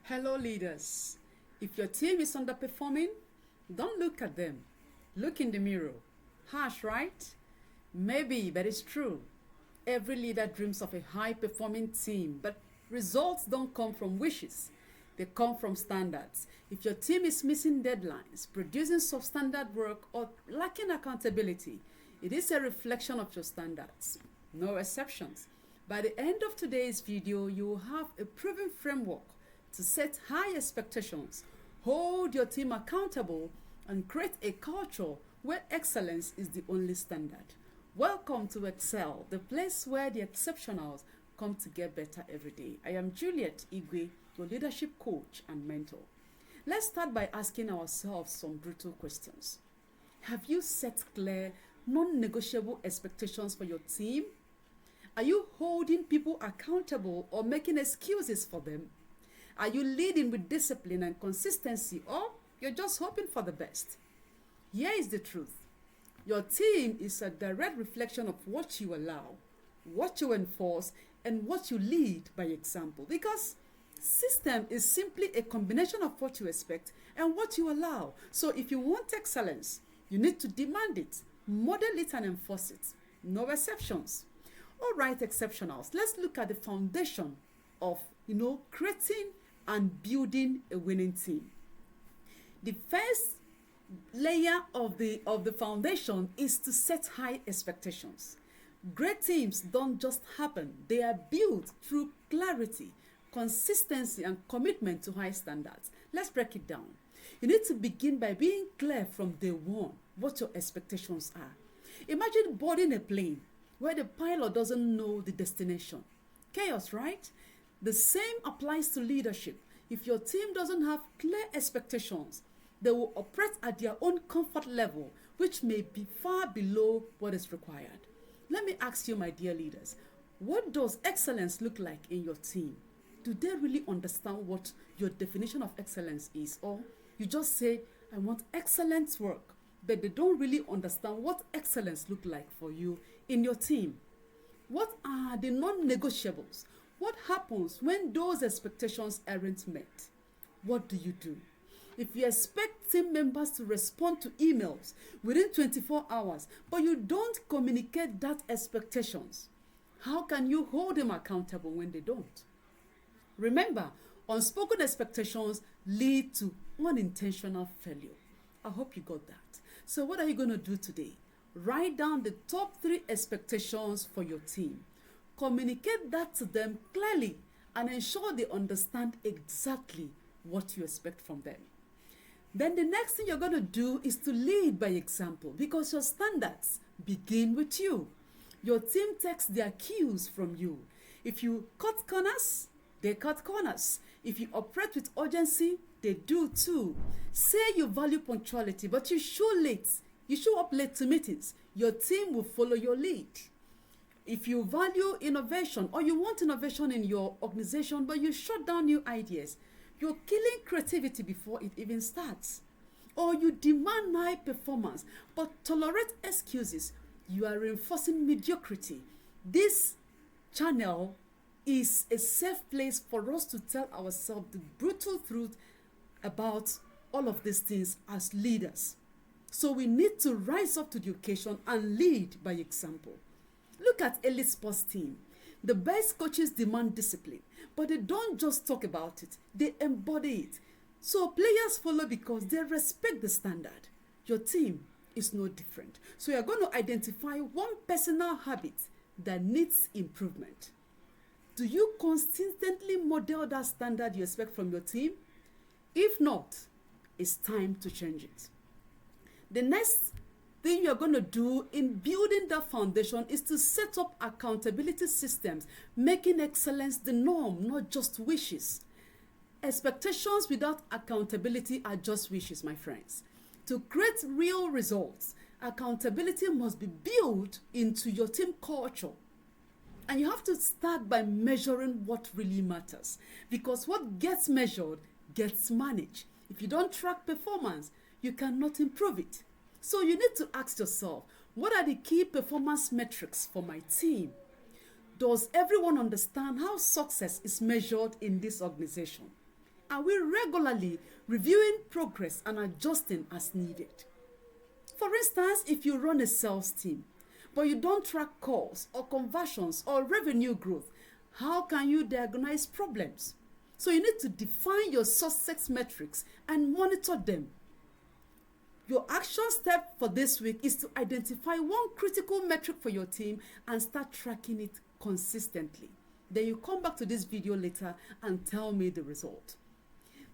Hello, leaders. If your team is underperforming, don't look at them. Look in the mirror. Harsh, right? Maybe, but it's true. Every leader dreams of a high performing team, but results don't come from wishes. They come from standards. If your team is missing deadlines, producing substandard work, or lacking accountability, it is a reflection of your standards. No exceptions. By the end of today's video, you will have a proven framework to set high expectations, hold your team accountable, and create a culture where excellence is the only standard. Welcome to Excel, the place where the exceptionals come to get better every day. I am Juliet Igwe, your leadership coach and mentor. Let's start by asking ourselves some brutal questions. Have you set clear, non-negotiable expectations for your team? Are you holding people accountable or making excuses for them? Are you leading with discipline and consistency, or you're just hoping for the best? Here is the truth. Your team is a direct reflection of what you allow, what you enforce, and what you lead by example. Because system is simply a combination of what you expect and what you allow. So if you want excellence, you need to demand it, model it, and enforce it. No exceptions. All right, exceptionals. Let's look at the foundation of, creating and building a winning team. The first layer of the foundation is to set high expectations. Great teams don't just happen. They are built through clarity, consistency, and commitment to high standards. Let's break it down. You need to begin by being clear from day one what your expectations are. Imagine boarding a plane where the pilot doesn't know the destination. Chaos, right? The same applies to leadership. If your team doesn't have clear expectations, they will operate at their own comfort level, which may be far below what is required. Let me ask you, my dear leaders, what does excellence look like in your team? Do they really understand what your definition of excellence is? Or you just say, I want excellent work, but they don't really understand what excellence looks like for you in your team? What are the non-negotiables? What happens when those expectations aren't met? What do you do? If you expect team members to respond to emails within 24 hours, but you don't communicate that expectations, how can you hold them accountable when they don't? Remember, unspoken expectations lead to unintentional failure. I hope you got that. So what are you going to do today? Write down the top 3 expectations for your team. Communicate that to them clearly and ensure they understand exactly what you expect from them. Then the next thing you're going to do is to lead by example, because your standards begin with you. Your team takes their cues from you. If you cut corners, they cut corners. If you operate with urgency, they do too. Say you value punctuality, but you show up late to meetings. Your team will follow your lead. If you value innovation, or you want innovation in your organization, but you shut down new ideas, you're killing creativity before it even starts. Or you demand high performance, but tolerate excuses, you are reinforcing mediocrity. This channel is a safe place for us to tell ourselves the brutal truth about all of these things as leaders. So we need to rise up to the occasion and lead by example. Look at elite sports team. The best coaches demand discipline, but they don't just talk about it, they embody it. So players follow because they respect the standard. Your team is no different. So you're going to identify one personal habit that needs improvement. Do you consistently model that standard you expect from your team? If not, it's time to change it. The next thing you're going to do in building that foundation is to set up accountability systems, making excellence the norm, not just wishes. Expectations without accountability are just wishes, my friends. To create real results, accountability must be built into your team culture. And you have to start by measuring what really matters, because what gets measured gets managed. If you don't track performance, you cannot improve it. So you need to ask yourself, what are the key performance metrics for my team? Does everyone understand how success is measured in this organization? Are we regularly reviewing progress and adjusting as needed? For instance, if you run a sales team, but you don't track calls or conversions or revenue growth, how can you diagnose problems? So you need to define your success metrics and monitor them. Your action step for this week is to identify one critical metric for your team and start tracking it consistently. Then you come back to this video later and tell me the result.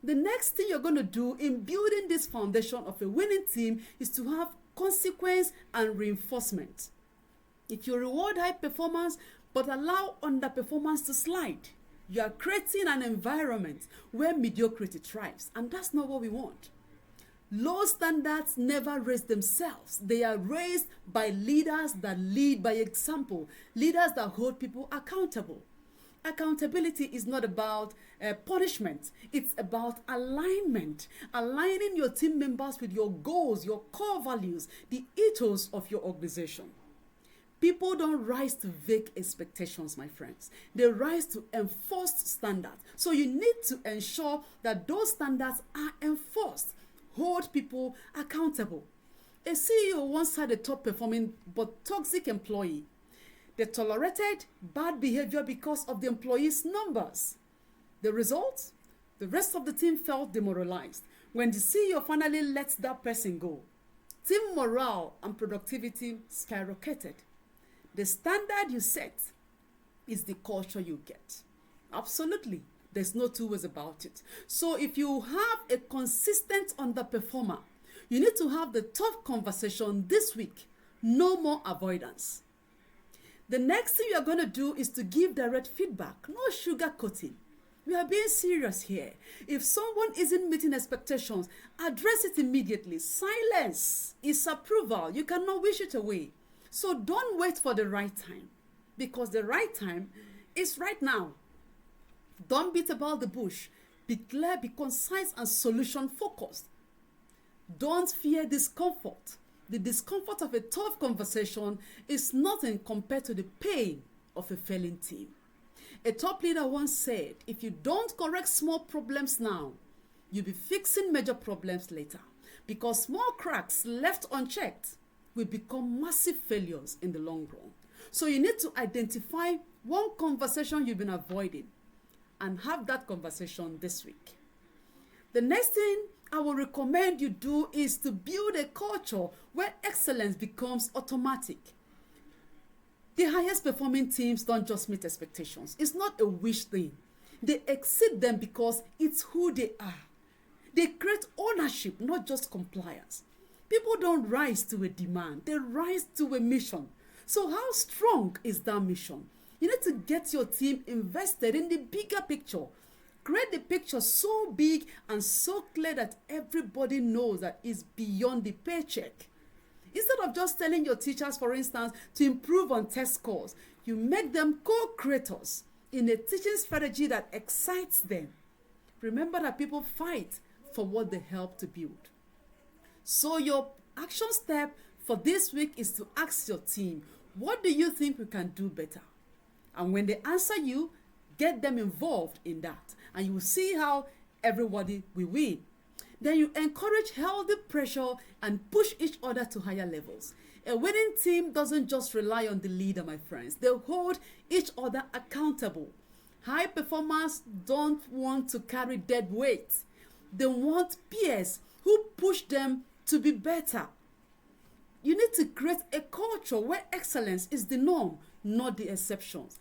The next thing you're going to do in building this foundation of a winning team is to have consequence and reinforcement. If you reward high performance but allow underperformance to slide, you are creating an environment where mediocrity thrives, and that's not what we want. Low standards never raise themselves. They are raised by leaders that lead by example, leaders that hold people accountable. Accountability is not about punishment. It's about alignment. Aligning your team members with your goals, your core values, the ethos of your organization. People don't rise to vague expectations, my friends. They rise to enforced standards. So you need to ensure that those standards are enforced. Hold people accountable. A CEO once had a top performing but toxic employee. They tolerated bad behavior because of the employee's numbers. The result? The rest of the team felt demoralized. When the CEO finally lets that person go, team morale and productivity skyrocketed. The standard you set is the culture you get. Absolutely. There's no two ways about it. So if you have a consistent underperformer, you need to have the tough conversation this week. No more avoidance. The next thing you're going to do is to give direct feedback. No sugarcoating. We are being serious here. If someone isn't meeting expectations, address it immediately. Silence is approval. You cannot wish it away. So don't wait for the right time, because the right time is right now. Don't beat about the bush. Be clear, be concise, and solution focused. Don't fear discomfort. The discomfort of a tough conversation is nothing compared to the pain of a failing team. A top leader once said, if you don't correct small problems now, you'll be fixing major problems later, because small cracks left unchecked will become massive failures in the long run. So you need to identify one conversation you've been avoiding and have that conversation this week. The next thing I will recommend you do is to build a culture where excellence becomes automatic. The highest performing teams don't just meet expectations. It's not a wish thing. They exceed them because it's who they are. They create ownership, not just compliance. People don't rise to a demand. They rise to a mission. So how strong is that mission? You need to get your team invested in the bigger picture. Create the picture so big and so clear that everybody knows that it's beyond the paycheck. Instead of just telling your teachers, for instance, to improve on test scores, you make them co-creators in a teaching strategy that excites them. Remember that people fight for what they help to build. So your action step for this week is to ask your team, what do you think we can do better? And when they answer you, get them involved in that, and you will see how everybody will win. Then you encourage healthy pressure and push each other to higher levels. A winning team doesn't just rely on the leader, my friends. They hold each other accountable. High performers don't want to carry dead weight. They want peers who push them to be better. You need to create a culture where excellence is the norm, not the exceptions.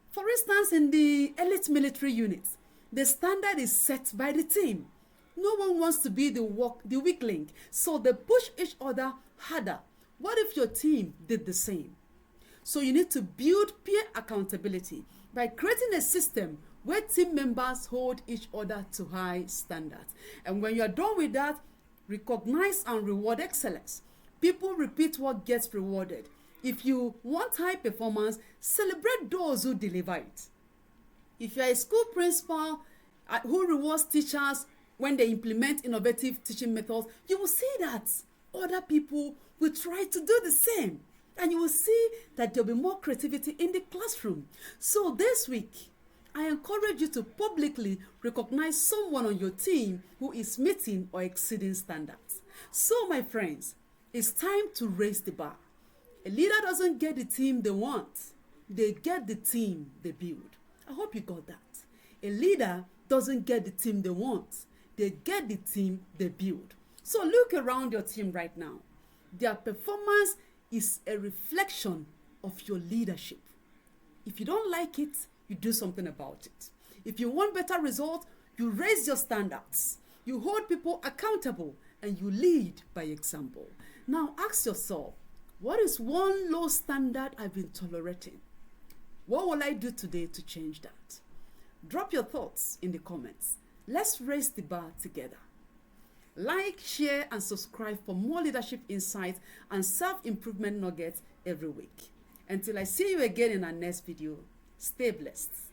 For instance, in the elite military units, the standard is set by the team. No one wants to be the weak link, so they push each other harder. What if your team did the same? So you need to build peer accountability by creating a system where team members hold each other to high standards. And when you are done with that, recognize and reward excellence. People repeat what gets rewarded. If you want high performance, celebrate those who deliver it. If you are a school principal who rewards teachers when they implement innovative teaching methods, you will see that other people will try to do the same. And you will see that there will be more creativity in the classroom. So this week, I encourage you to publicly recognize someone on your team who is meeting or exceeding standards. So, my friends, it's time to raise the bar. A leader doesn't get the team they want, they get the team they build. I hope you got that. A leader doesn't get the team they want, they get the team they build. So look around your team right now. Their performance is a reflection of your leadership. If you don't like it, you do something about it. If you want better results, you raise your standards. You hold people accountable and you lead by example. Now ask yourself, what is one low standard I've been tolerating? What will I do today to change that? Drop your thoughts in the comments. Let's raise the bar together. Like, share, and subscribe for more leadership insights and self-improvement nuggets every week. Until I see you again in our next video, stay blessed.